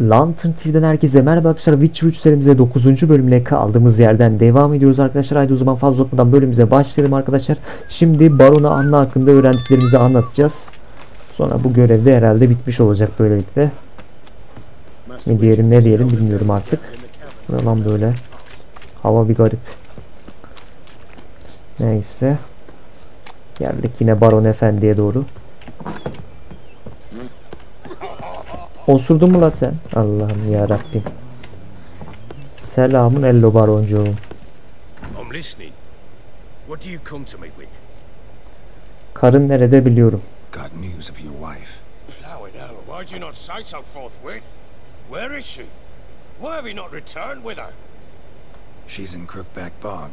Lantern TV'den herkese merhaba arkadaşlar. Witcher 3 serimize 9. bölümle kaldığımız yerden devam ediyoruz arkadaşlar. Haydi o zaman fazla uzatmadan bölümümüze başlayalım arkadaşlar. Şimdi Barona Anna hakkında öğrendiklerimizi anlatacağız. Sonra bu görevde herhalde bitmiş olacak böylelikle. Ne diyelim ne diyelim bilmiyorum artık. Ne lan böyle. Hava bir garip. Neyse. Geldik yine Baron Efendi'ye doğru. Osurdun mu la sen? Allah'ım ya Rabbim. Selamun ello baroncuğum. I'm listening. What do you come to me with? Karın nerede biliyorum. Got news of your wife. Plowing hell, why'd you not say so forthwith? Where is she? Why have you not returned with her? She's in Crookback Bog.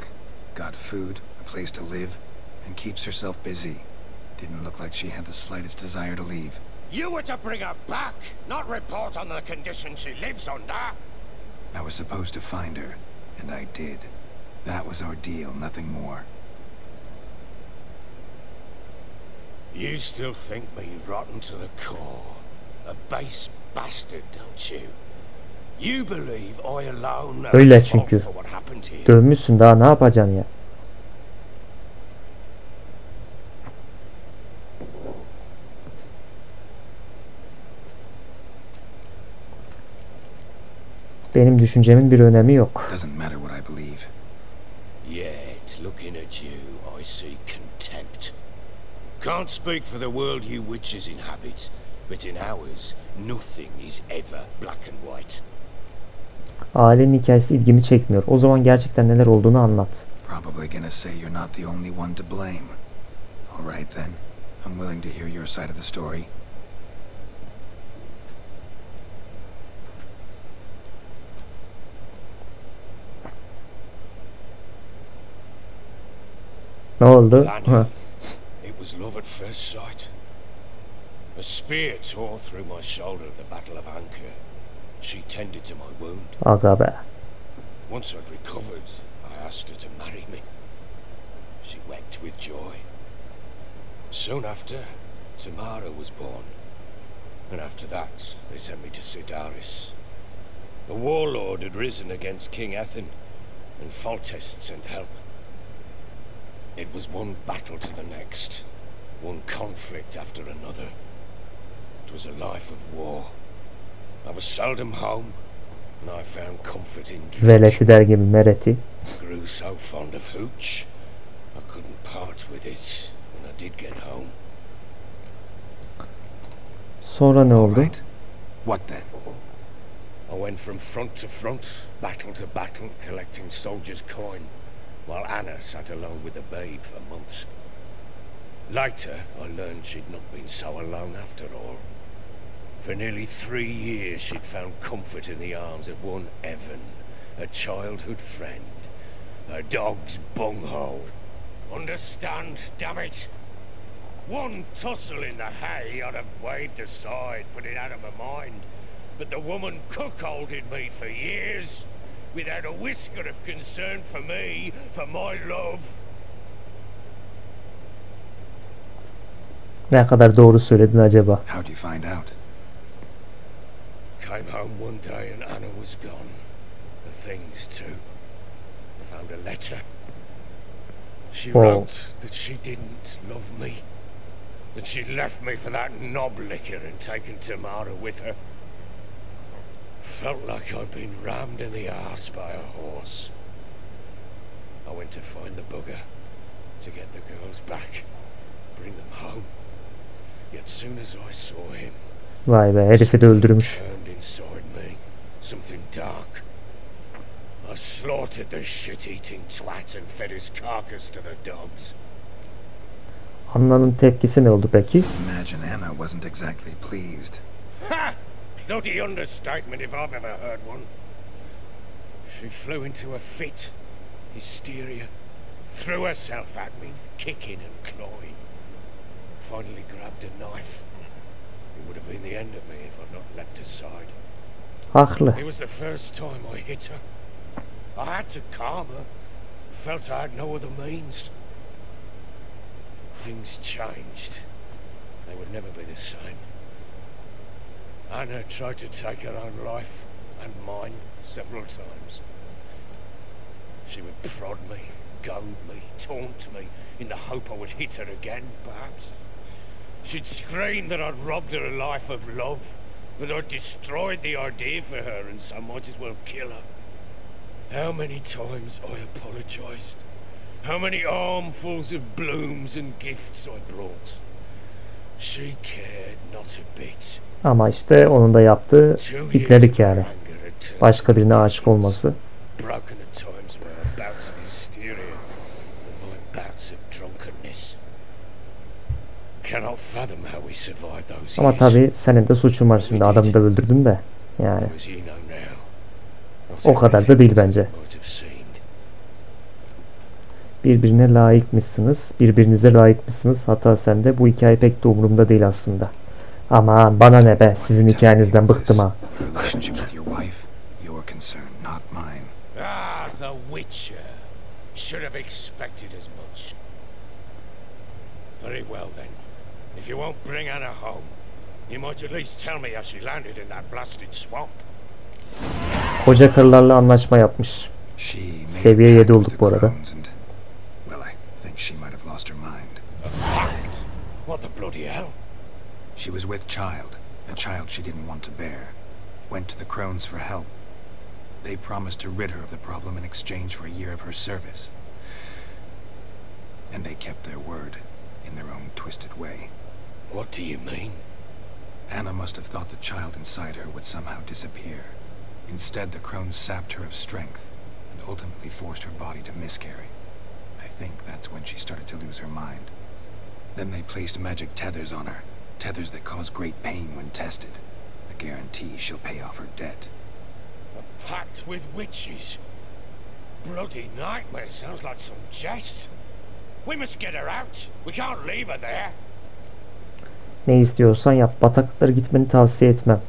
Got food, a place to live, and keeps herself busy. Didn't look like she had the slightest desire to leave. You were to bring her back, not report on the conditions she lives under. I was supposed to find her, and I did. That was our deal, nothing more. You still think me rotten to the core. A base bastard, don't you? You believe I alone am Öyle at fault çünkü. for what happened here. Dövmüşsün, daha ne yapacaksın ya? Benim düşüncemin bir önemi yok. Doesn't matter what I believe. Yet, looking at you, I see contempt. Can't speak for the world you witches inhabit, but in ours, nothing is ever black and white. Ailenin hikayesi ilgimi çekmiyor. O zaman gerçekten neler olduğunu anlat. Probably gonna say you're not the only one to blame. All right then. I'm willing to hear your side of the story. Ne oldu? Lanny, it was love at first sight. A spear tore through my shoulder at the Battle of Anchor. She tended to my wound. Aga be. Once I'd recovered, I asked her to marry me. She wept with joy. Soon after, Tamara was born. And after that, they sent me to Sidaris. A warlord had risen against King Ethan, and Foltest sent help. It was one battle to the next, one conflict after another. It was a life of war. I was seldom home, and I found comfort in drink. Veleti der gibi mereti. Grew so fond of hooch, I couldn't part with it when I did get home. Sonra ne All oldu? right. What then? I went from front to front, battle to battle, collecting soldiers' coin, while Anna sat alone with the babe for months. Later, I learned she'd not been so alone after all. For nearly 3 years, she'd found comfort in the arms of one Evan, a childhood friend, a dog's bunghole. Understand, damn it? One tussle in the hay I'd have waved aside, put it out of my mind, but the woman cuckolded me for years, without a whisker of concern for me, for my love. Ne kadar doğru söyledin acaba? How'd you find out? Came home one day and Anna was gone. The things too. Found a letter. She wrote that she didn't love me. That she'd left me for that knob licker and taken Tamara with her. Felt like I'd been rammed in the arse by a horse. I went to find the bugger, to get the girls back, bring them home. Yet soon as I saw him, Vay be, herifi de öldürmüş. turned inside me, something dark. I slaughtered the shit-eating twat and fed his carcass to the dogs. Anna'nın tepkisi ne oldu peki? Imagine Anna wasn't exactly pleased. Ha! Bloody understatement if I've ever heard one. She flew into a fit, hysteria, threw herself at me, kicking and clawing. Finally grabbed a knife. It would have been the end of me if I'd not leapt aside. Haklı. It was the first time I hit her. I had to calm her. Felt I had no other means. Things changed. They would never be the same. Anna tried to take her own life, and mine, several times. She would prod me, goad me, taunt me, in the hope I would hit her again, perhaps. She'd scream that I'd robbed her a life of love, that I'd destroyed the idea for her, and so might as well kill her. How many times I apologized. How many armfuls of blooms and gifts I brought. She cared not a bit. Ama işte onun da yaptığı ipledik yani. Başka birine aşık olması. Broken at times by bouts of hysteria and my bouts of drunkenness. Cannot fathom how we survived those years. Ama tabii senin de suçun var şimdi. Adamı da öldürdün de. Yani. O kadar da değil bence. Birbirine layıkmışsınız. Birbirinize layıkmışsınız. Hatta sen de bu hikaye pek de umurumda değil aslında. Aman bana ne be. Sizin hikayenizden bıktım ha. Ah, the Witcher. Should have expected as much. Very well then. If you won't bring Anna home, you might at least tell me how she landed in that blasted swamp. Koca karılarla anlaşma yapmış. Seviye 7 olduk bu arada. What the bloody hell? She was with child, a child she didn't want to bear. Went to the crones for help. They promised to rid her of the problem in exchange for a year of her service. And they kept their word, in their own twisted way. What do you mean? Anna must have thought the child inside her would somehow disappear. Instead, the crones sapped her of strength, and ultimately forced her body to miscarry. I think that's when she started to lose her mind. Then they placed magic tethers on her, tethers that cause great pain when tested. A guarantee she'll pay off her debt. A pact with witches? Bloody nightmare, sounds like some jest. We must get her out. We can't leave her there. Ne istiyorsan yap. Bataklıklara gitmeni tavsiye etmem.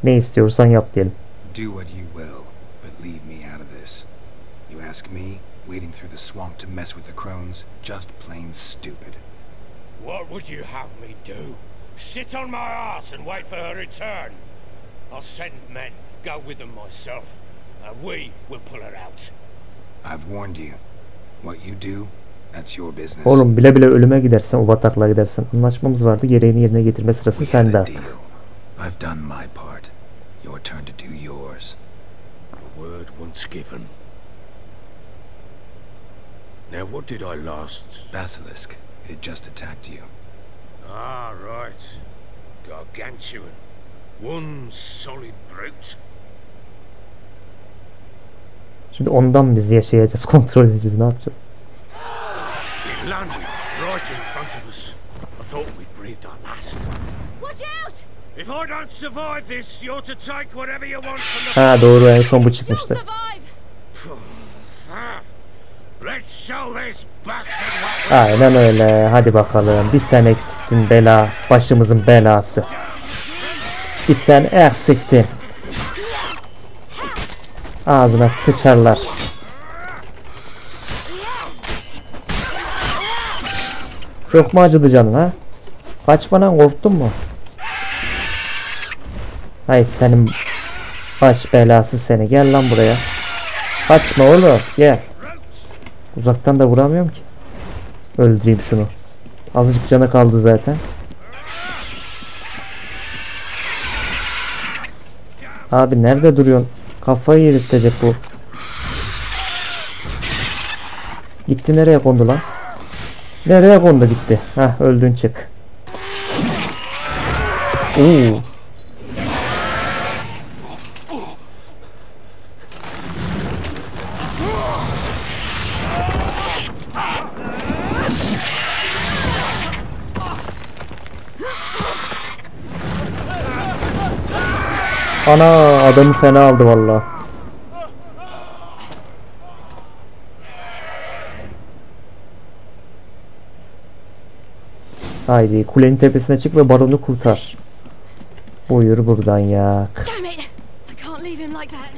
Ne istiyorsan yap diyelim. Do what you will, but leave me out of this. You ask me, wading through the swamp to mess with the crones, just plain stupid. What would you have me do? Sit on my ass and wait for her return? I'll send men, go with them myself, and we will pull her out. I've warned you. What you do, that's your business. Oğlum bile bile ölüme gidersen, o bataklığa gidersen. Anlaşmamız vardı. Gereğini yerine getirme sırası sende. I've done my part. Your turn to do yours. A word once given. Now what did I last? Basilisk. It had just attacked you. Ah, right. Gargantuan. One solid brute. Şimdi ondan biz yaşayacağız, kontrol edeceğiz. Ne yapacağız? It landed right in front of us. I thought we'd breathed our last. Watch out! If I don't survive this, you're to take whatever you want from the... Ha doğru, en son bu You'll çıkmıştı. survive! Let's show this bastard what we... Aynen öyle. Hadi bakalım. Bir sen eksiktin bela. Başımızın belası. Bir sen eksiktin. Ağzına sıçarlar. Çok mu acıdı canın ha? Kaçmadan korktun mu? Hay senin baş belası seni. Gel lan buraya. Kaçma oğlum. Gel. Uzaktan da vuramıyorum ki. Öldüreyim şunu. Azıcık canı kaldı zaten. Abi nerede duruyorsun? Kafayı yedirtecek bu. Gitti, nereye kondu lan? Nereye kondu gitti? Hah, öldün çık. Oo. Ana, adamı fena aldı vallahi. Haydi kulenin tepesine çık ve baronu kurtar. Buyur buradan ya. Damn it! I can't leave him like that.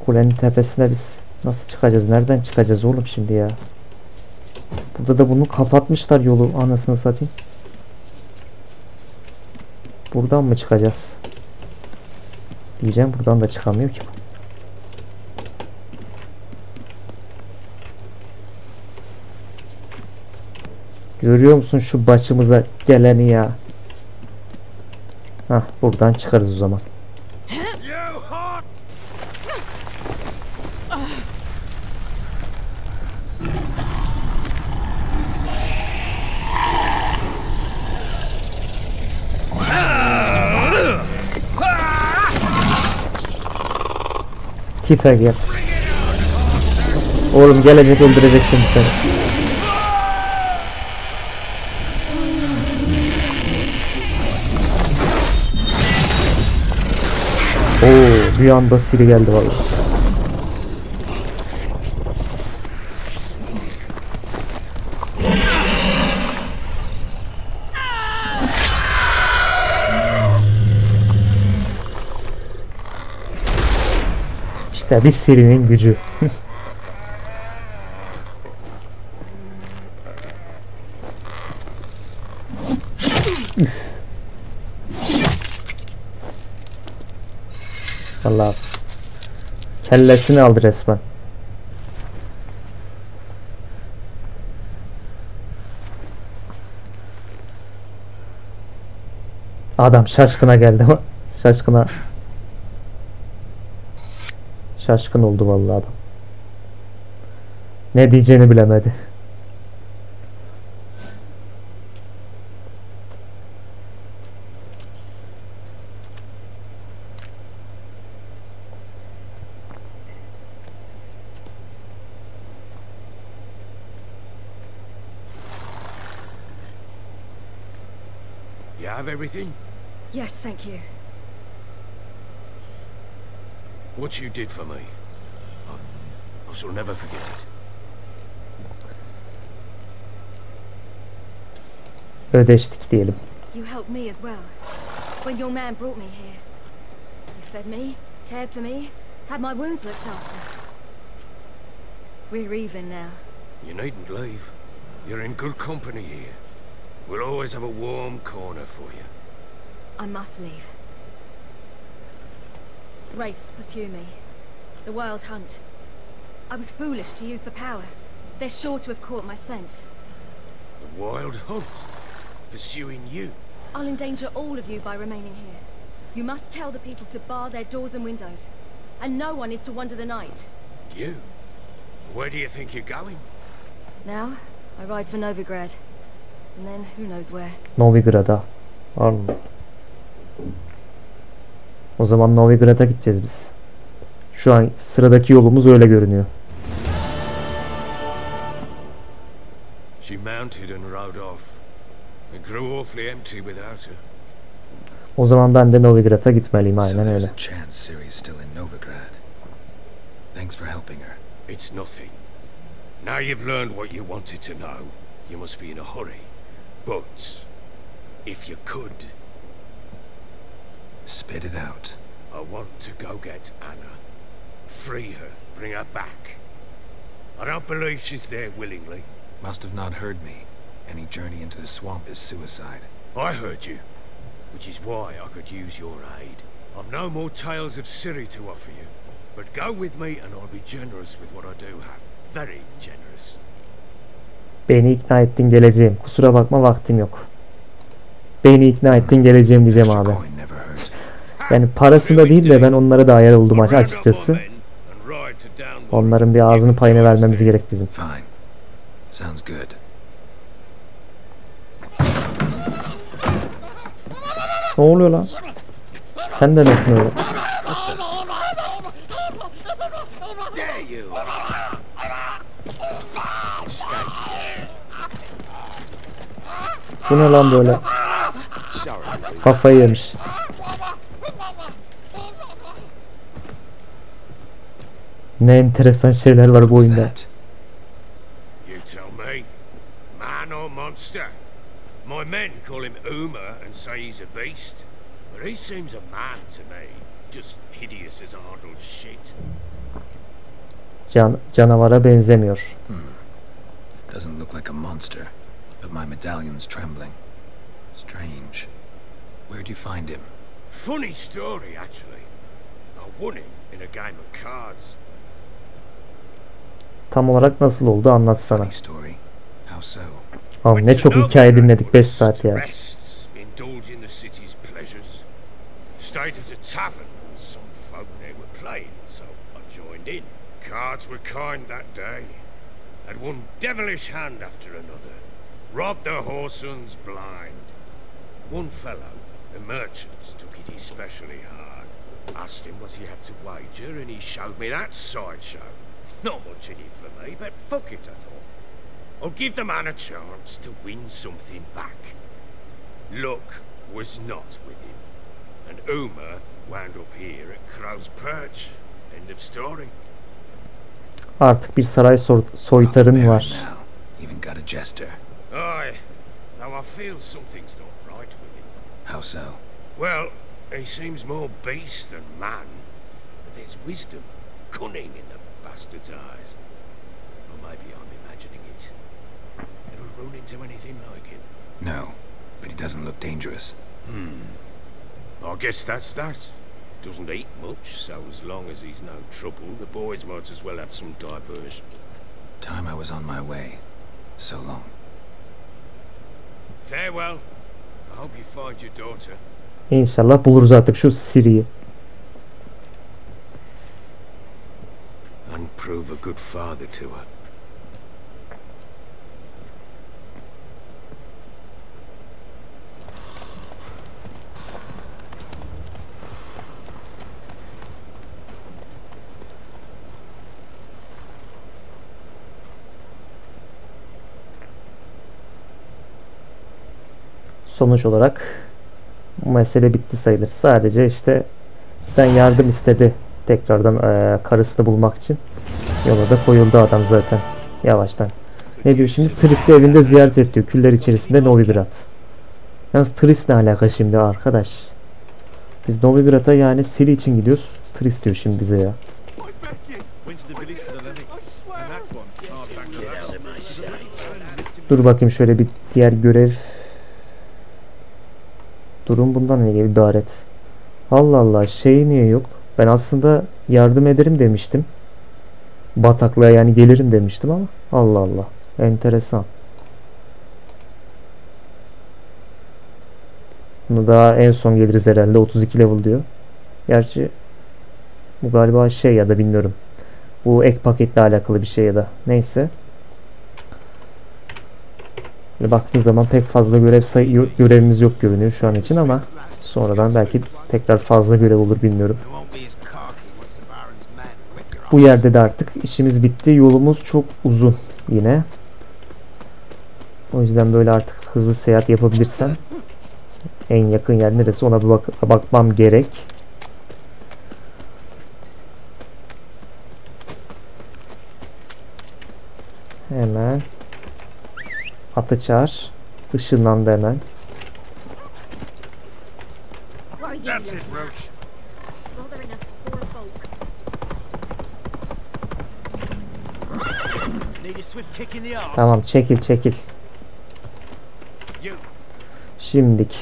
Kulenin tepesine biz nasıl çıkacağız? Nereden çıkacağız oğlum şimdi ya? Burada da bunu kapatmışlar, yolu anasını satayım. Buradan mı çıkacağız? Diyeceğim, buradan da çıkamıyor ki. Görüyor musun şu başımıza geleni ya? Hah, buradan çıkarız o zaman. Tipe gel. Oğlum gelecek, öldürecek şimdi seni. Oo, bir anda Siri geldi vallahi. İşte bir Siri'nin gücü. Allah, kellesini aldı resmen. Adam şaşkına geldi ama şaşkın oldu vallahi adam. Ne diyeceğini bilemedi. You have everything? Yes, thank you. What you did for me, I shall never forget it. Ödeştik diyelim. You helped me as well. When your man brought me here. You fed me, cared for me, had my wounds looked after. We're even now. You needn't leave. You're in good company here. We'll always have a warm corner for you. I must leave. Wraiths pursue me. The Wild Hunt. I was foolish to use the power. They're sure to have caught my scent. The Wild Hunt? Pursuing you? I'll endanger all of you by remaining here. You must tell the people to bar their doors and windows. And no one is to wander the night. You? Where do you think you're going? Now, I ride for Novigrad. And then, who knows where. Novigrad'a. Anladım. O zaman Novigrad'a gideceğiz biz. Şu an sıradaki yolumuz öyle görünüyor. She mounted and rode off. It grew awfully empty without her. O zaman ben de Novigrad'a gitmeliyim, aynen So there's öyle. a chance Ciri's still in Novigrad. Thanks for helping her. It's nothing. Now you've learned what you wanted to know, you must be in a hurry. But, if you could... Spit it out. I want to go get Anna. Free her, bring her back. I don't believe she's there willingly. Must have not heard me. Any journey into the swamp is suicide. I heard you, which is why I could use your aid. I've no more tales of Ciri to offer you, but go with me and I'll be generous with what I do have. Very generous. Beni ikna ettin, geleceğim. Kusura bakma, vaktim yok. Beni ikna ettin, geleceğim diyeceğim Extra abi. coin never hurt. Yani parasında değil de ben onlara da ayar oldum açıkçası. Onların bir ağzını payına vermemiz gerek bizim. Fine. Sounds good. Ne oluyor lan? Sen de nesin öyle? Bu ne lan böyle? Kafayı yemiş. Ne enteresan şeyler var bu What's oyunda. that? You tell me, man or monster? My men call him Uma and say he's a beast, but he seems a man to me. Just hideous as Ardle's shit. Canavara benzemiyor. Doesn't look like a monster, but my medallion's trembling. Strange. Where'd you find him? Funny story, actually. won him in a game of cards. Tam olarak nasıl oldu anlatsana. Funny story. How so? Abi ne çok hikaye dinledik 5 saat ya. Rest, indulge in the city's pleasures. Stayed at a tavern and some folk there were playing, so I joined in. Cards were kind that day. Had one devilish hand after another. Robbed the whoreson blind. One fellow, a merchant, took it especially hard. Asked him what he had to wager, and he showed me that sideshow. Not much in it for me, but fuck it, I thought. I'll give the man a chance to win something back. Luck was not with him, and Uma wound up here at Crow's Perch. End of story. Artık bir saray soytarın var. Now, even got a jester. Aye, now I feel something's not right with him. How so? Well, he seems more beast than man. But there's wisdom, cunning in the bastard's eyes. Or maybe I'm imagining it. Ever run into anything like him? No, but he doesn't look dangerous. I guess that's that. Doesn't eat much, so as long as he's no trouble, the boys might as well have some diversion. Time I was on my way. So long. Farewell. I hope you find your daughter. İnşallah buluruz artık şu Siri'yi. And prove a good father to her. Sonuç olarak bu mesele bitti sayılır. Sadece işte bizden yardım istedi. Tekrardan karısını bulmak için. Yola da koyuldu adam zaten. Yavaştan. Ne diyor şimdi? Triss'i evinde ziyaret ediyor. Küller içerisinde Novigrad. Yalnız Triss ne alaka şimdi arkadaş? Biz Novigrad'a yani Ciri için gidiyoruz. Triss diyor şimdi bize ya. Dur bakayım şöyle bir diğer görev. Durum bundan ne ibaret? Allah Allah, şey niye yok? Ben aslında yardım ederim demiştim. Bataklığa yani gelirim demiştim ama Allah Allah. Enteresan. Bunu daha en son geliriz herhalde. 32 level diyor. Gerçi bu galiba şey ya da bilmiyorum. Bu ek paketle alakalı bir şey ya da. Neyse. Baktığın zaman pek fazla görevimiz yok görünüyor şu an için ama sonradan belki tekrar fazla görev olur bilmiyorum. Bu yerde de artık işimiz bitti. Yolumuz çok uzun yine. O yüzden böyle artık hızlı seyahat yapabilirsem en yakın yer neresi ona bir bakmam gerek. Hemen atı çağır. Işınlandı hemen. That's it, Roach. Bothering us poor folk. Need a swift kick in the arse. Tamam, çekil. You. Şimdik.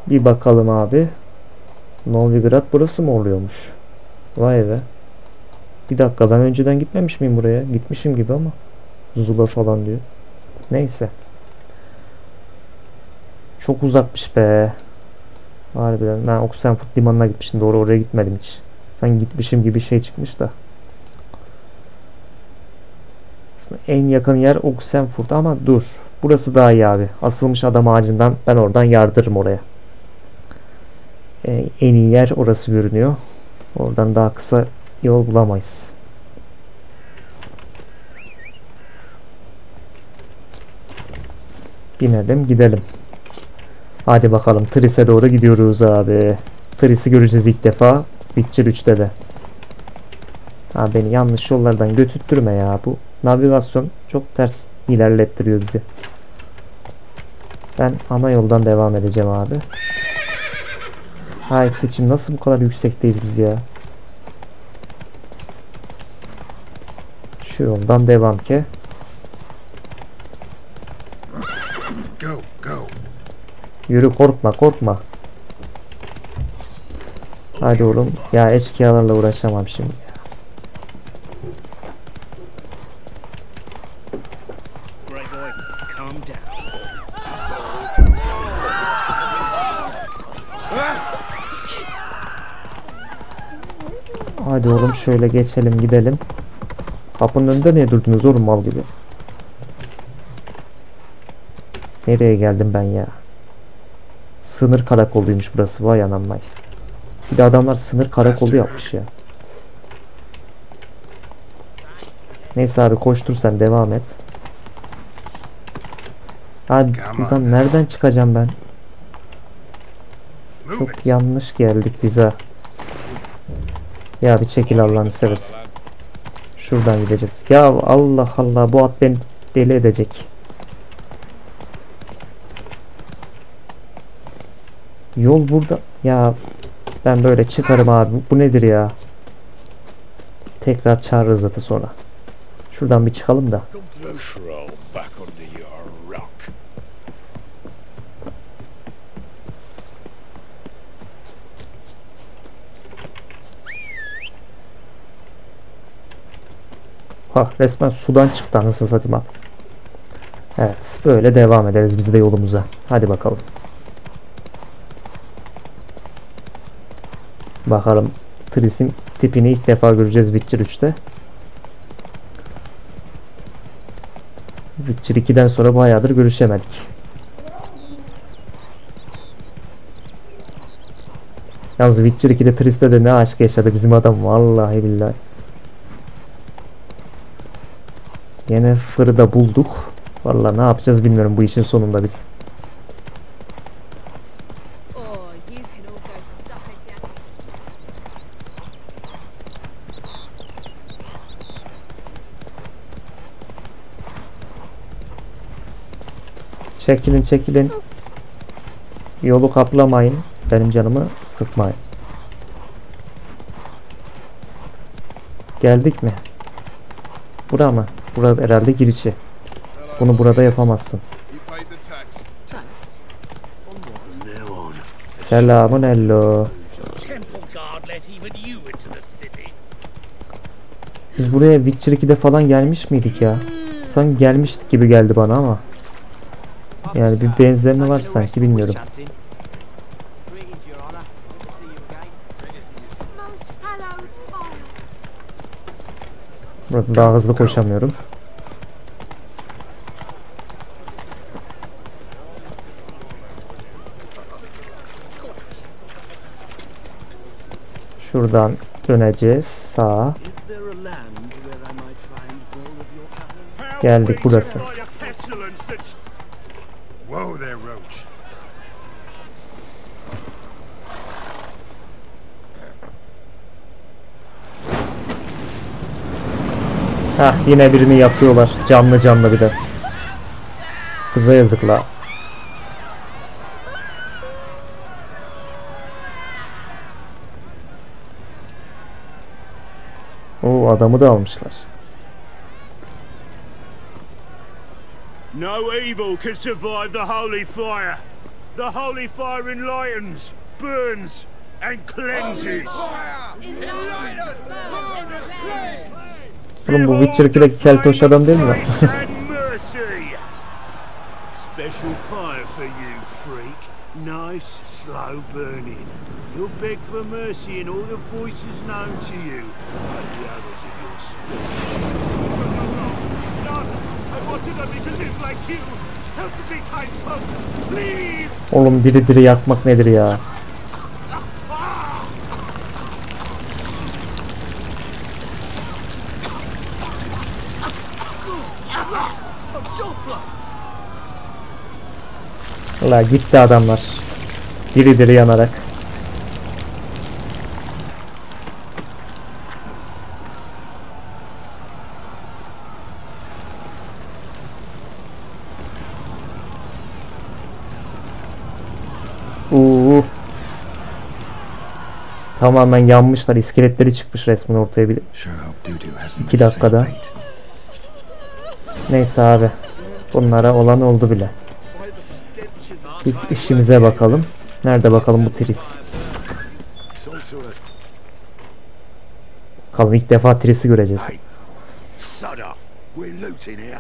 Bir bakalım abi. Novigrad burası mı oluyormuş? Vay be. Bir dakika, ben önceden gitmemiş miyim buraya? Gitmişim gibi ama. Zula falan diyor. Neyse. Çok uzakmış be. Harbiden. Ben Oxenfurt limanına gitmiştim. Doğru, oraya gitmedim hiç. Sanki gitmişim gibi şey çıkmış da. Aslında en yakın yer Oxenfurt ama dur. Burası daha iyi abi. Asılmış adam ağacından ben oradan yardırırım oraya. En iyi yer orası görünüyor. Oradan daha kısa yol bulamayız. Binelim gidelim. Hadi bakalım, Triss'e doğru gidiyoruz abi. Triss'i göreceğiz ilk defa. Witcher 3'te de. Ha, beni yanlış yollardan götürtürme ya. Bu navigasyon çok ters ilerlettiriyor bizi. Ben ana yoldan devam edeceğim abi. Hay seçim, nasıl bu kadar yüksekteyiz biz ya? Şu yoldan devam ki. Go. Yürü, korkma. Hadi oğlum. Ya eşkıyalarla uğraşamam şimdi. Greyboy, calm down. Hadi oğlum şöyle geçelim gidelim. Kapının önünde niye durdunuz oğlum mal gibi? Nereye geldim ben ya? Sınır karakoluymuş burası, vay anam vay. Bir de adamlar sınır karakolu yapmış ya. Neyse abi koştur sen, devam et. Hadi buradan nereden çıkacağım ben? Çok yanlış geldik bize. Ya bir çekil Allah'ını seversen. Şuradan gideceğiz. Ya Allah Allah, bu at beni deli edecek. Yol burada. Ya ben böyle çıkarım abi. Bu nedir ya? Tekrar çağırırız zaten sonra. Şuradan bir çıkalım da. Ha, resmen sudan çıktı anasını satayım at. Evet, böyle devam ederiz biz de yolumuza. Hadi bakalım. Bakalım Triss'in tipini ilk defa göreceğiz Witcher 3'te. Witcher 2'den sonra bayağıdır görüşemedik. Yalnız Witcher 2'de Triss'te de ne aşk yaşadı bizim adam, vallahi billahi. Yine fırı da bulduk. Vallahi ne yapacağız bilmiyorum bu işin sonunda biz. Çekilin çekilin. Yolu kaplamayın. Benim canımı sıkmayın. Geldik mi? Bura mı? Burada herhalde girişi. Bunu burada yapamazsın. Selamun hello. Biz buraya Witcher 2'de falan gelmiş miydik ya? Sanki gelmiştik gibi geldi bana ama. Yani bir benzerine var sanki, bilmiyorum. Burada daha hızlı koşamıyorum. Şuradan döneceğiz sağa. Geldik burası. Hah, yine birini yapıyorlar. Canlı canlı bir de. Kıza yazıkla. Oo, adamı da almışlar. No evil can survive the holy fire. The holy fire enlightens, burns, and cleanses. Oğlum bu Witcher 2'deki keltoş adam değil mi lan? Special fire for you, freak. Nice, slow burning. You'll beg for mercy in all the voices known to you, like the others of your species. No, I wanted only to live like you. Help me, kind folk, please. Oğlum diri diri yakmak nedir ya? La gitti adamlar. Diri diri yanarak. Tamamen yanmışlar. İskeletleri çıkmış resmen ortaya bile. 2 dakikada. Neyse abi. Bunlara olan oldu bile. Biz işimize bakalım. Nerede bakalım bu Triss? to us. Bakalım ilk defa Triss'i göreceğiz. Hey, sod off. We're looting here.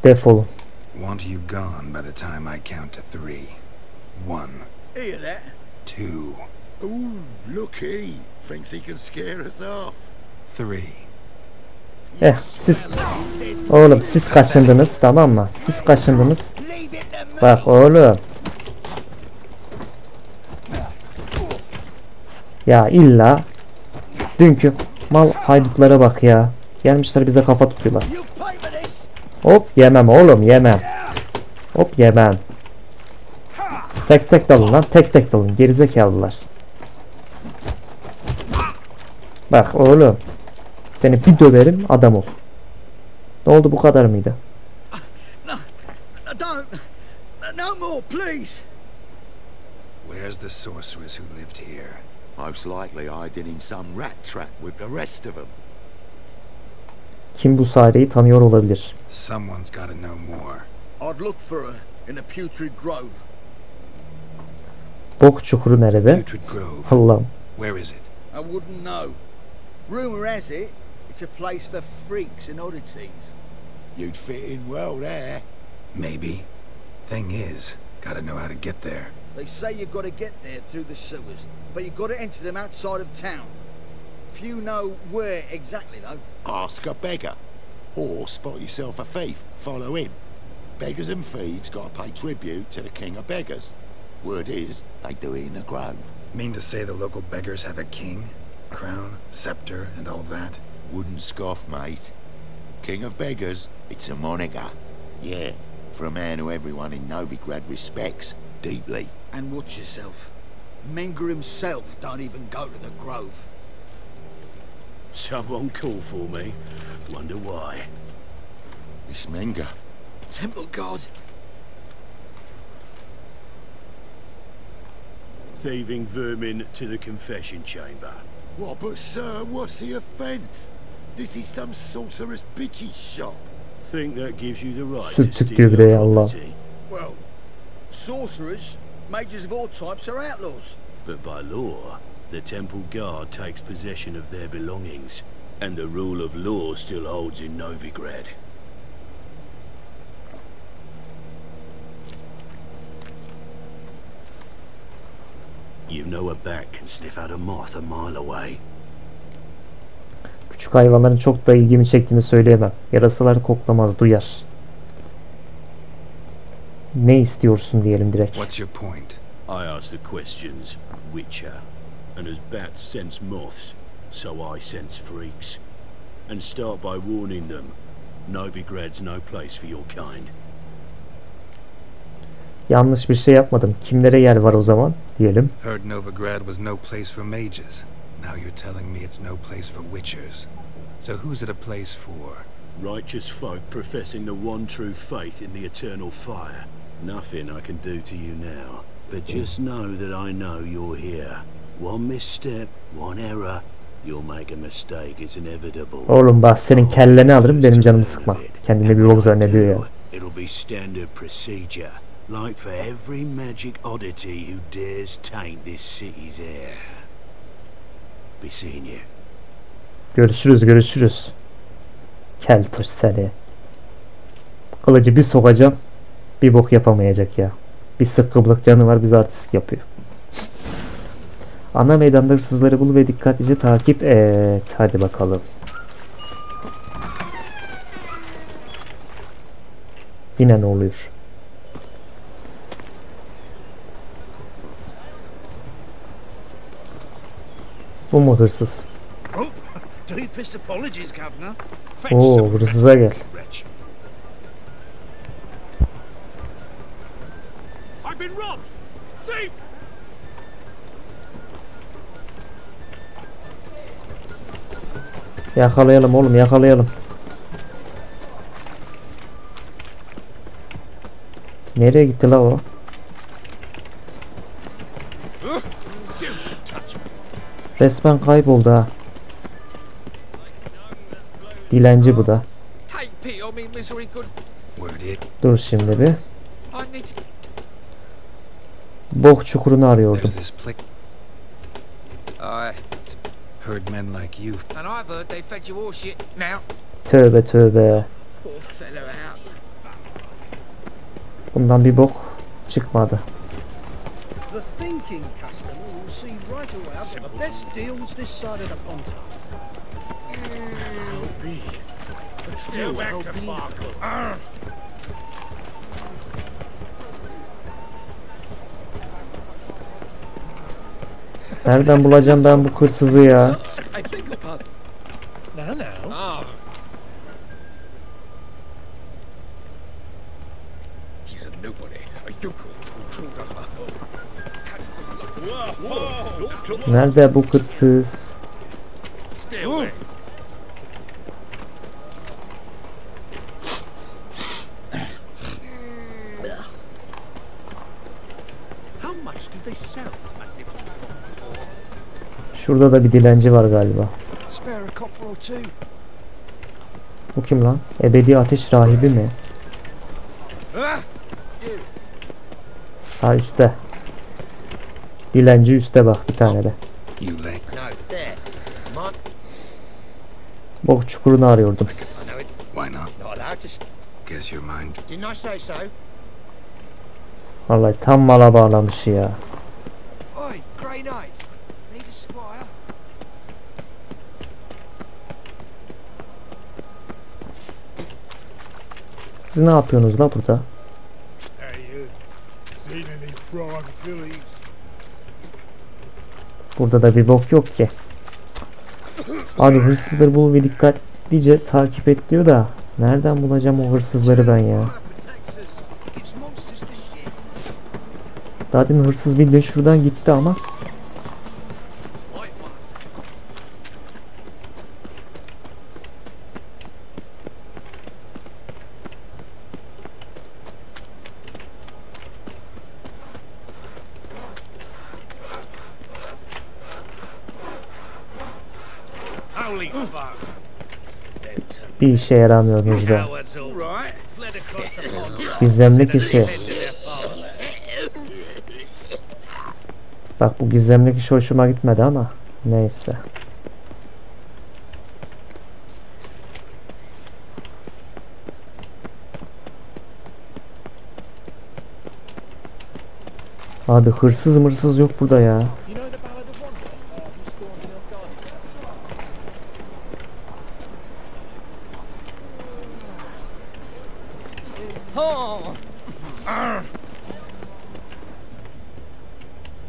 Defolun. Want you gone by the time I count to 3. 1, Hear that? 2, Ooh, look he. Thinks he can scare us off. 3. Siz oğlum siz kaşındınız, tamam mı? Siz kaşındınız. Leave it to me. Bak oğlum. Ya illa dünkü mal haydutlara bak ya. Gelmişler bize kafa tutuyorlar. You pay for this. Hop yemem oğlum, yemem. Hop yemem. Tek tek dalın lan, tek tek dalın gerizekalılar. Bak oğlum. Seni bir döverim, adam ol. Ne oldu, bu kadar mıydı? Don't. No more, please. Where's the sorceress who lived here? Most likely hiding in some rat trap with the rest of them. Kim bu Sare'yi tanıyor olabilir? Someone's gotta know more. I'd look for her in the Putrid Grove. Bok çukuru nerede? Putrid Grove. Allah'ım. Where is it? I wouldn't know. Rumor has it, it's a place for freaks and oddities. You'd fit in well there. Maybe. Thing is, gotta know how to get there. They say you've got to get there through the sewers, but you've got to enter them outside of town. Few know where exactly, though. Ask a beggar. Or spot yourself a thief, follow him. Beggars and thieves got to pay tribute to the king of beggars. Word is, they do it in the grove. Mean to say the local beggars have a king? Crown, scepter, and all that? Wouldn't scoff, mate. King of beggars, it's a moniker. Yeah, for a man who everyone in Novigrad respects deeply. And watch yourself. Menger himself don't even go to the grove. Someone call for me. Wonder why. It's Menger. Temple God. Thieving vermin to the confession chamber. What, but sir, what's the offence? This is some sorcerer's bitchy shop. Think that gives you the right Süt to tıklıyor steal bre your Allah. property. Well, sorcerers, mages of all types are outlaws. But by law, the temple guard takes possession of their belongings, and the rule of law still holds in Novigrad. You know a bat can sniff out a moth a mile away. Küçük hayvanların çok da ilgimi çektiğini söyleyemem. Yarasalar koklamaz, duyar. Ne istiyorsun diyelim direkt. What's your point? I ask the questions, Witcher, and as bats sense moths, so I sense freaks. And start by warning them, Novigrad's no place for your kind. Yanlış bir şey yapmadım. Kimlere yer var o zaman diyelim. Heard Novigrad was no place for mages. Now you're telling me it's no place for witchers. So who's it a place for? Righteous folk professing the one true faith in the eternal fire. Nothing I can do to you now, but just know that I know you're here. One misstep, one error, you'll make a mistake, it's inevitable. Oğlum bak senin kelleni alırım, benim canımı sıkma. Kendine bir bok zannediyor ya. It'll be standard procedure, like for every magic oddity who dares taint this city's air. Be seeing you. Görüşürüz, görüşürüz. Keltoş seni. Kılıcı bir sokacağım, bir bok yapamayacak ya. Bir sıkkıblık canı var, bizi artistik yapıyor. Ana meydanda hırsızları bul ve dikkatlice takip et. Hadi bakalım. Yine ne oluyor? Bu mu hırsız? Deepest apologies, Governor. Oo, hırsıza gel. I've been robbed! Thief! Yakalayalım oğlum, yakalayalım. Nereye gitti la o? Resmen kayboldu ha. Dilenci bu da. Take pity on me, misery good. Word it. Dur şimdi bir. I need to... Bok çukurunu arıyordum. There's this place. Aye. Heard men like you. And I've heard they fed you all shit now. Tövbe tövbe. Poor fella out. Bundan bir bok çıkmadı. The thinking customer will see right away I've got the best deals this side of the pond. Still back to Farkle. Nereden bulacağım ben bu hırsızı ya? I beg your pardon. Now, now. Ah. She's a nobody, a yokel who crawled out of a hole. Handsome look. Nerede bu hırsız? Stay away. How much did they sell that magnificent property for? Şurada da bir dilenci var galiba. Spare a copper or two. Bu kim lan? Ebedi ateş rahibi mi? Ha üstte. Dilenci üstte bak bir tane de. You lay. No, there. Mine. Bok çukurunu arıyordum. I know it. Why not? Not allowed to. Guess your mind. Didn't I say so? Vallahi tam mala bağlamış ya. Oi, Grey Knight. Need a squire? Siz ne yapıyorsunuz la burada? Hey, seen any prime fillies? Burada da bir bok yok ki. Abi hırsızları bul ve dikkatlice takip et diyor da. Nereden bulacağım o hırsızları ben ya? It's monsters this shit. Daha demin hırsız bildiğin şuradan gitti ama. Holy fuck. Bir işe yaramıyorsunuz be. Cowards all right. Fled across the pond. Gizemlik işi. Bak bu gizemlik işi hoşuma gitmedi ama. Neyse. Abi hırsız mırsız yok burada ya.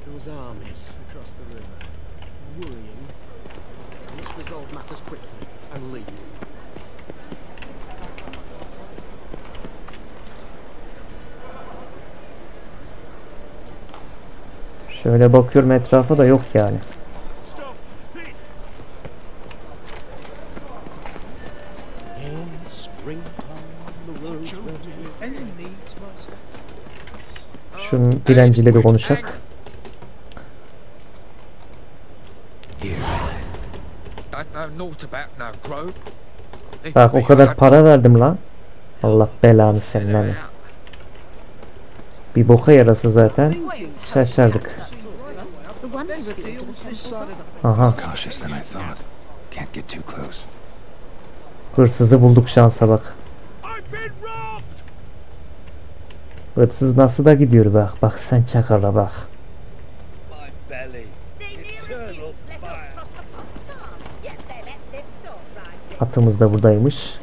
There was armies across the river. Worrying. I must resolve matters quickly and leave. Şöyle bakıyorum etrafa da yok yani. Stop. Thief. In springtime the roads were any needs must. Şu dilenciyle bir konuşak. I know naught about no grove. Bak o kadar para verdim lan. Allah belanı senin hani. Bir boka yarası zaten. Şaşardık. The one who Best revealed deals the this side temple. of the Aha. Cautious than I thought. Can't get too close. Hırsızı bulduk şansa bak. I've been robbed. Hırsız nasıl da gidiyor bak. Bak sen çakala bak. My belly. Eternal fire. Atımız da buradaymış.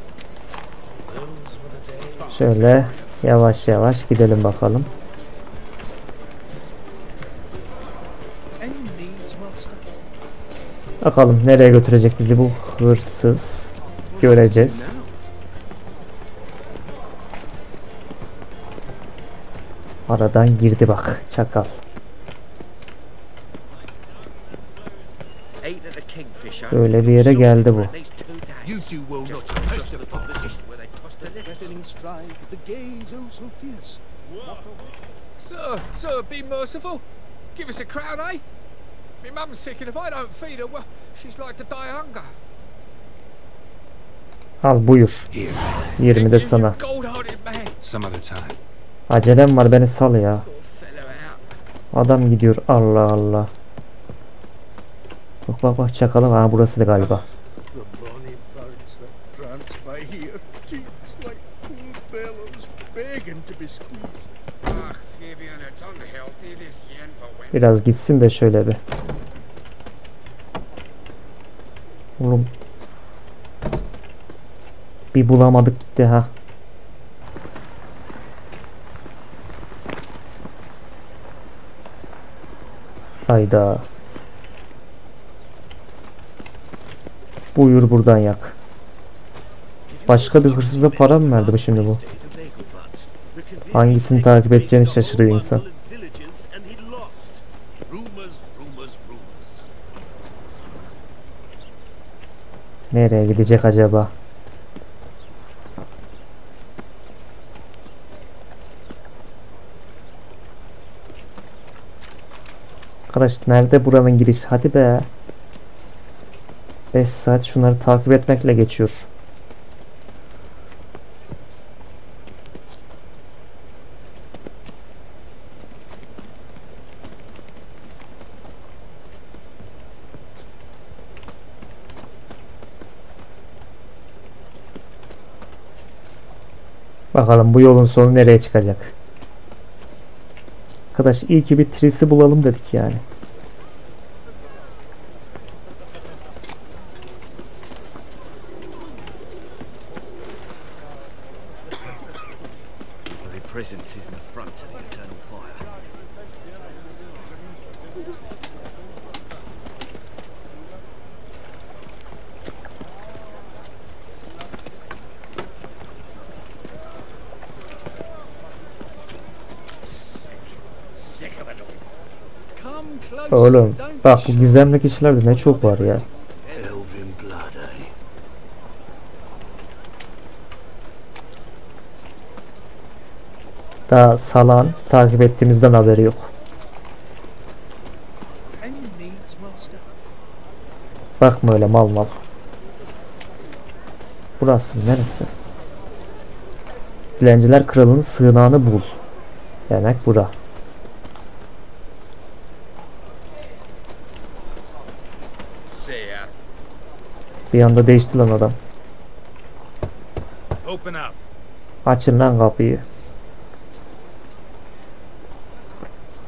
Şöyle yavaş yavaş gidelim bakalım. any needs master. Bakalım nereye götürecek bizi bu hırsız. Göreceğiz. Aradan girdi bak çakal. Ain't at the Kingfisher. Böyle bir yere geldi bu. At least 2 days. You two will Just not just the testify. proposition where they tossed the liquor. Threatening stride, the gaze oh so fierce. Sir, be merciful. Give us a crown, eh? My mum's sick, and if I don't feed her, well, she's like to die of hunger. Al buyur. Here. 20 de sana. Gold-hearted man. Some other time. Acelem var beni sal ya. Poor fellow Adam gidiyor. Allah Allah. Bak bak bak çakalım. Ha burası da galiba. The bonny birds that prance by here, cheeks like full bellows, begging to be squeezed. Ah, Fabian, it's unhealthy this yen for women. Biraz gitsin de şöyle bir. Oğlum. Bir bulamadık gitti ha. Hayda. Buyur buradan yak. Başka bir hırsıza para mı verdi bu şimdi bu? Hangisini takip edeceğini şaşırıyor insan. Nereye gidecek acaba? Arkadaş nerede buranın girişi? Hadi be. 5 saat şunları takip etmekle geçiyor. Bakalım bu yolun sonu nereye çıkacak? Arkadaş iyi ki bir trisi bulalım dedik yani. Presence is in the front of the eternal fire. Sick of it all. Come close. Oğlum bak bu gizemli kişilerde ne çok var ya. Elven blood, eh? Daha salan takip ettiğimizden haberi yok. Any needs, master? Bakma öyle mal mal. Burası mı? Neresi? Dilenciler kralının sığınağını bul. Demek bura. See ya. Bir anda değişti lan adam. Open up. Açın lan kapıyı.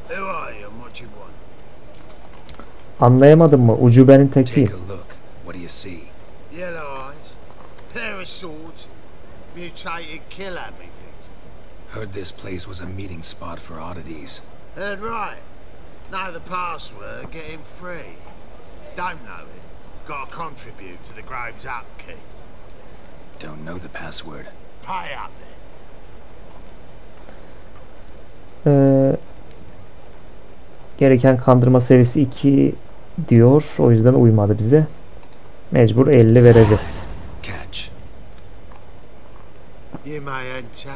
Who are you and what you want? Anlayamadın mı? Ucubenin tekiyim. Take a look. What do you see? Yellow eyes, pair of swords, mutated killer, methinks. Heard this place was a meeting spot for oddities. Heard right. Know the password, get him free. Don't know it. Gotta contribute to the Grave's upkeep. Don't know the password. Pay up then. Gereken kandırma seviyesi 2 diyor. O yüzden uymadı bize. Mecbur 50 vereceğiz. Catch. You may enter.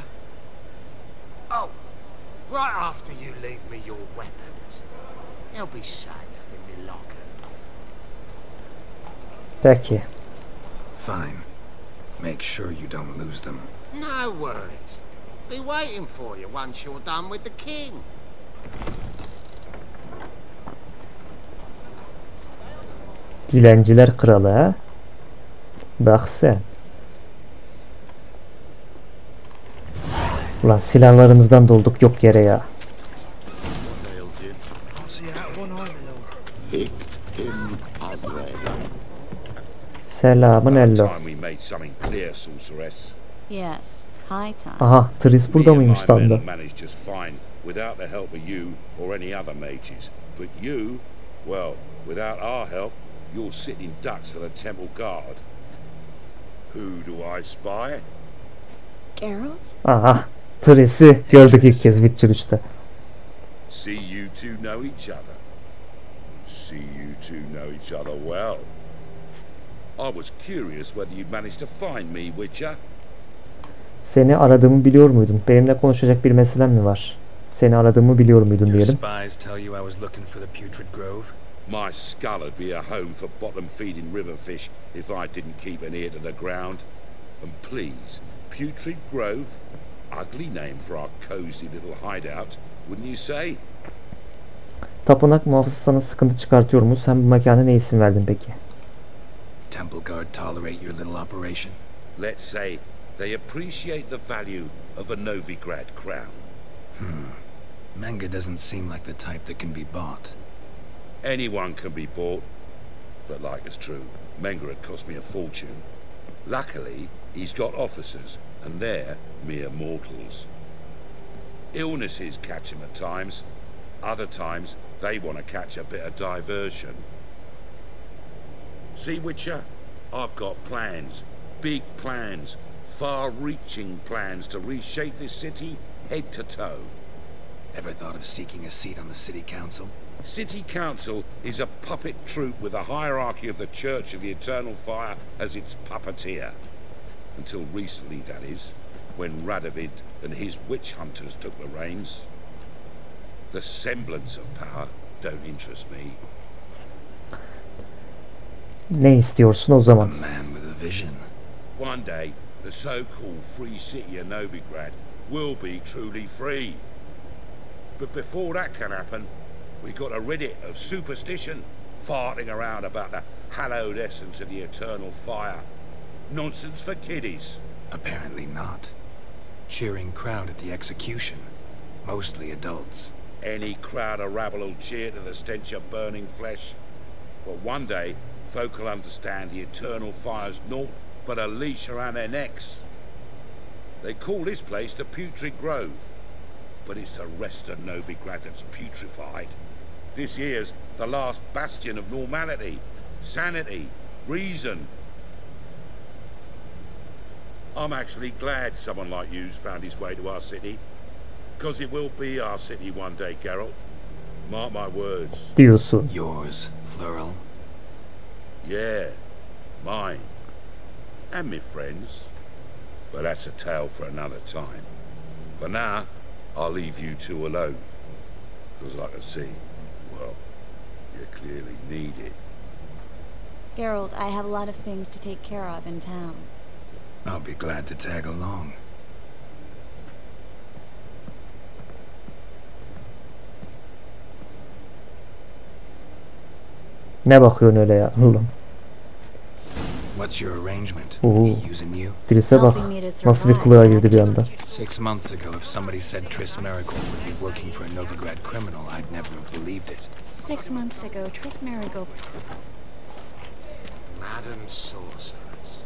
Oh, right after you leave me your weapons. They'll be safe in my locker. Peki. Fine. Make sure you don't lose them. No worries. Be waiting for you once you're done with the king. Dilenciler kralı ha? Bak sen. Ulan silahlarımızdan dolduk yok yere ya. Selamın ello. Time we made something clear, sorceress. Yes, high time. Aha Tris burada Me and mıymış my lan da? men managed just fine without the help of you or any other mages. But you, well, without our help, you're sitting ducks for the temple guard. Who do I spy? Geralt? Aha Tris'i gördük ilk kez Witcher 3'te. See you two know each other. See you two know each other well. I was curious whether you'd managed to find me, Witcher. Seni aradığımı biliyor muydun? Benimle konuşacak bir meselen mi var? Seni aradığımı biliyor muydun Your diyelim. spies tell you I was looking for the Putrid Grove? My skull'd be a home for bottom-feeding river fish if I didn't keep an ear to the ground. And please, Putrid Grove, ugly name for our cosy little hideout, wouldn't you say? Tapınak muhafızı sana sıkıntı çıkartıyor mu? Sen bu mekana ne isim verdin peki? Temple Guard tolerate your little operation? Let's say they appreciate the value of a Novigrad crown. Menga doesn't seem like the type that can be bought. Anyone can be bought, but like it's true, Menga had cost me a fortune. Luckily, he's got officers, and they're mere mortals. Illnesses catch him at times. Other times, they want to catch a bit of diversion. See, Witcher? I've got plans. Big plans. Far-reaching plans to reshape this city head to toe. Ever thought of seeking a seat on the city council? City Council is a puppet troupe with a hierarchy of the Church of the Eternal Fire as its puppeteer. Until recently, that is, when Radovid and his witch hunters took the reins. The semblance of power don't interest me. Ne istiyorsun o A zaman? man with a vision. One day, the so-called free city of Novigrad will be truly free. But before that can happen, we got to rid it of superstition, farting around about the hallowed essence of the eternal fire. Nonsense for kiddies. Apparently not. Cheering crowd at the execution. Mostly adults. Any crowd of rabble will cheer to the stench of burning flesh. But one day, folk will understand the eternal fire's naught but a leash around their necks. They call this place the Putrid Grove, but it's the rest of Novigrad that's putrefied. This here's the last bastion of normality, sanity, reason. I'm actually glad someone like you's found his way to our city. Because it will be our city one day, Geralt. Mark my words. Diyorsun. Yours, plural. Yeah, mine. And me friends. But that's a tale for another time. For now, I'll leave you two alone. Because I can see, well, you clearly need it. Geralt, I have a lot of things to take care of in town. I'll be glad to tag along. Ne bakıyorsun öyle ya? Oğlum. What's your arrangement? Oo. He using you? Tris'e bak. Nasıl bir kılığa girdi bir anda. 6 months ago, if somebody said Triss Merigold would be working for a Novigrad criminal, I'd never have believed it. 6 months ago, Triss Merigold... Madam Sorceress.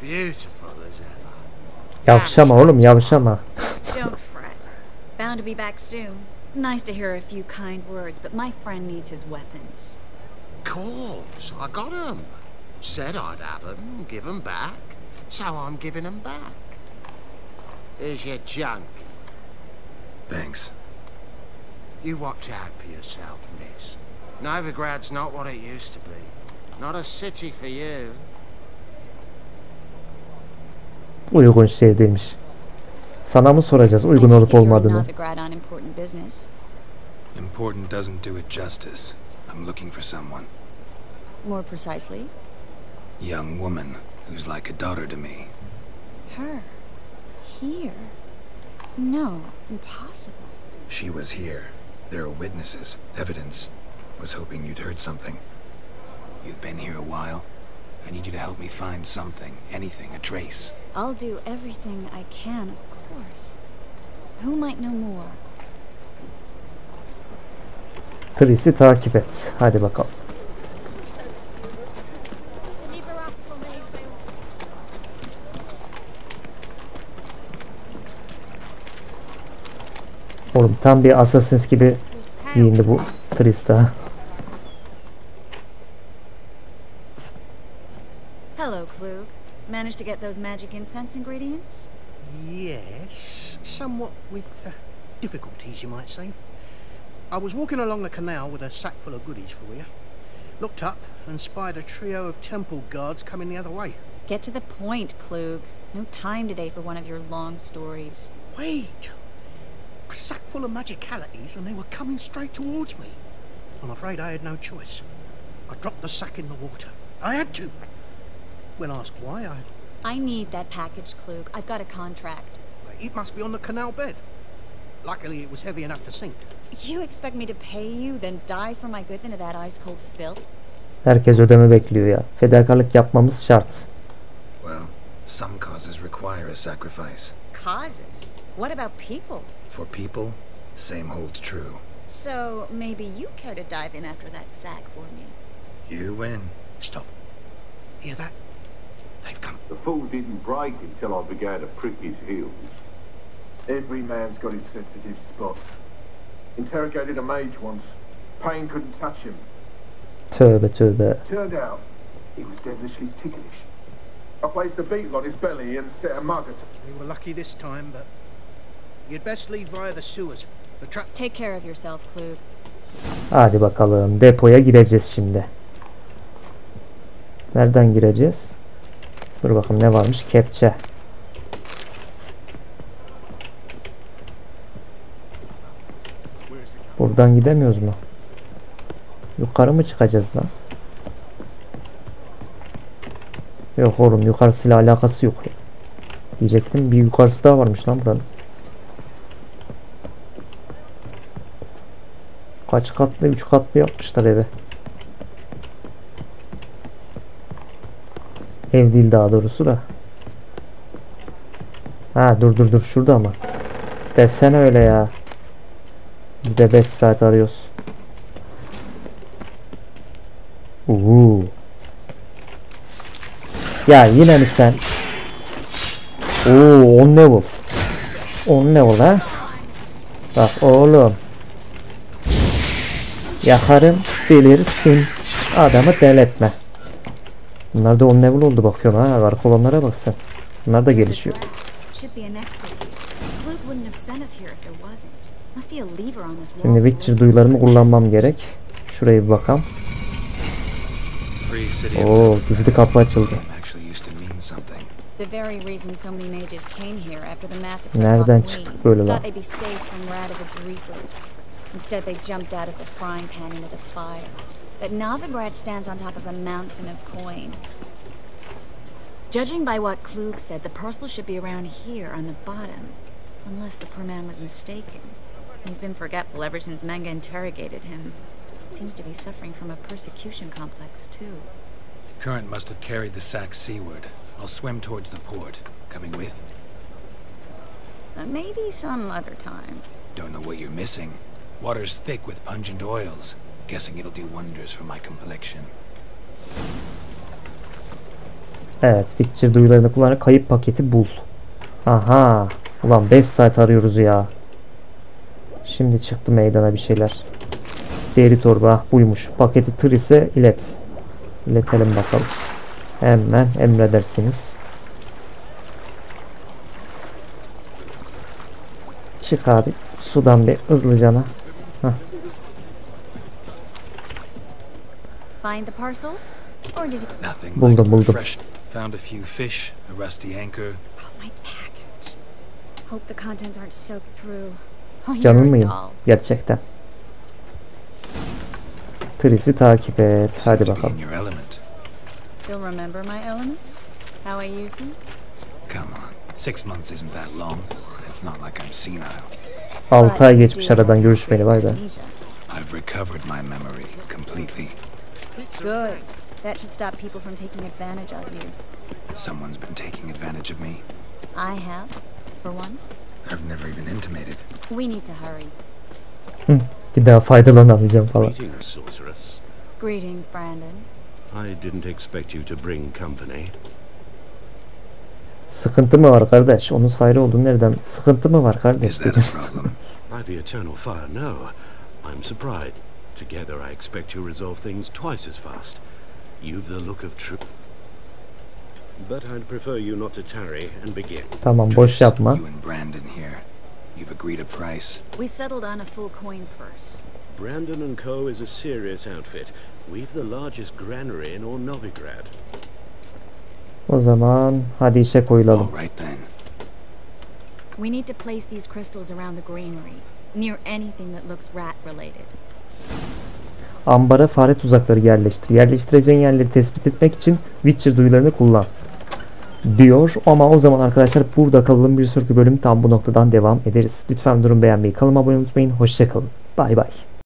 Beautiful as ever. Yavşama oğlum, yavşama. Don't fret. Bound to be back soon. Nice to hear a few kind words, but my friend needs his weapons. Course, I got 'em. Said I'd have 'em, give 'em back. So I'm giving 'em back. Here's your junk. Thanks. You watch out for yourself, miss. Novigrad's not what it used to be. Not a city for you. Uygun şey demiş. Sana mı soracağız uygun I olup take it you're olmadığını? Novigrad on important business. Important doesn't do it justice. I'm looking for someone. More precisely, Young woman who's like a daughter to me. her. Here. No, impossible. She was here. There are witnesses, evidence. Was hoping you'd heard something. You've been here a while. I need you to help me find something, anything, a trace. I'll do everything I can, of course. Who might know more? Tris'i takip et. Hadi bakalım. Oğlum tam bir Assassin's gibi giyindi bu Tris daha. Hello, Klug. Managed to get those magic incense ingredients? Yes, somewhat with difficulties, you might say. I was walking along the canal with a sack full of goodies for you. Looked up and spied a trio of temple guards coming the other way. Get to the point, Klug. No time today for one of your long stories. Wait! A sack full of magicalities and they were coming straight towards me. I'm afraid I had no choice. I dropped the sack in the water. I had to. When asked why, I need that package, Klug. I've got a contract. It must be on the canal bed. Luckily, it was heavy enough to sink. You expect me to pay you, then die for my goods into that ice-cold filth? Herkes ödeme bekliyor ya. Fedakarlık yapmamız şart. Well, some causes require a sacrifice. Causes? What about people? For people, same holds true. So, maybe you care to dive in after that sack for me? You win. Stop. Hear that? They've come. The fool didn't break until I began to prick his heels. Every man's got his sensitive spots. Interrogated a mage once. Pain couldn't touch him. Tövbe tövbe. Turned out he was devilishly ticklish. I placed a beetle on his belly and set a mug at him. We were lucky this time, but you'd best leave via the sewers. The trap. Take care of yourself, Klug. Hadi bakalım, depoya gireceğiz şimdi. Nereden gireceğiz? Dur bakalım ne varmış? Kepçe. Buradan gidemiyoruz mu? Yukarı mı çıkacağız lan? Yok oğlum, yukarısıyla alakası yok. Diyecektim, bir yukarısı daha varmış lan buranın. Kaç katlı? 3 katlı yapmışlar evi. Ev değil daha doğrusu da. Ha dur şurada ama. Desene öyle ya. Biz de 5 saat arıyoruz. Ya yine mi sen? 10 level. 10 level ha? Bak oğlum. Yakarım bilirsin. Adamı deletme. Bunlar da 10 level oldu bakıyorum ha. Arka olanlara bak sen. Bunlar da gelişiyor. Şimdi Witcher duyularımı kullanmam gerek. Şuraya bir bakalım. Oo, gizli kapı açıldı. Nereden çıktık böyle lan? Instead, they jumped out of the frying pan into the fire. But Novigrad stands on top of a mountain of coin. Judging by what Klug said, the parcel should be around here on the bottom. Unless the poor man was mistaken. He's been forgetful ever since Manga interrogated him. Seems to be suffering from a persecution complex, too. Current must have carried the sack seaward. I'll swim towards the port. Coming with? Maybe some other time. Don't know what you're missing. Water's thick with pungent oils. Guessing it'll do wonders for my complexion. Evet, Witcher duyularını kullanarak kayıp paketi bul. Aha. Ulan 5 saat arıyoruz ya. Şimdi çıktı meydana bir şeyler. Deri torba buymuş. Paketi Tris'e ilet. İletelim bakalım. Hemen emredersiniz. Çık abi. Sudan bir hızlıcana. Find the parcel? Or did you... Nothing. Buldum. Found a few fish, a rusty anchor. Oh, my package. Hope the contents aren't soaked through. Oh, Canım mıyım? Gerçekten. Tris'i takip et. Hadi bakalım. Still remember my elements? How I use them? Come on. 6 months isn't that long. It's not like I'm senile. 6 ay geçmiş aradan görüşmeli, vay be. I've recovered my memory completely. Good. That should stop people from taking advantage of you. Someone's been taking advantage of me. I have, for one. I've never even intimated. We need to hurry. Bir daha faydalanamayacağım falan. Greetings, sorceress. Greetings, Brandon. I didn't expect you to bring company. Sıkıntı mı var kardeş? Onun sayrı olduğunu nereden? Sıkıntı mı var kardeş dedim. By the eternal fire, no. I'm surprised. Together I expect you resolve things twice as fast. You've the look of truth. But I'd prefer you not to tarry and begin. Tamam, boş yapma. You and Brandon here. You've agreed a price. We settled on a full coin purse. Brandon & Co. is a serious outfit. We've the largest granary in all Novigrad. O zaman hadi işe koyulalım. All right then. We need to place these crystals around the granary, near anything that looks rat related. Ambara fare tuzakları yerleştir. Yerleştireceğin yerleri tespit etmek için Witcher duyularını kullan diyor. Ama o zaman arkadaşlar burada kalalım. Bir sonraki bölüm tam bu noktadan devam ederiz. Lütfen durum beğenmeyi, kanalıma abone olmayı unutmayın. Hoşça kalın. Bay bay.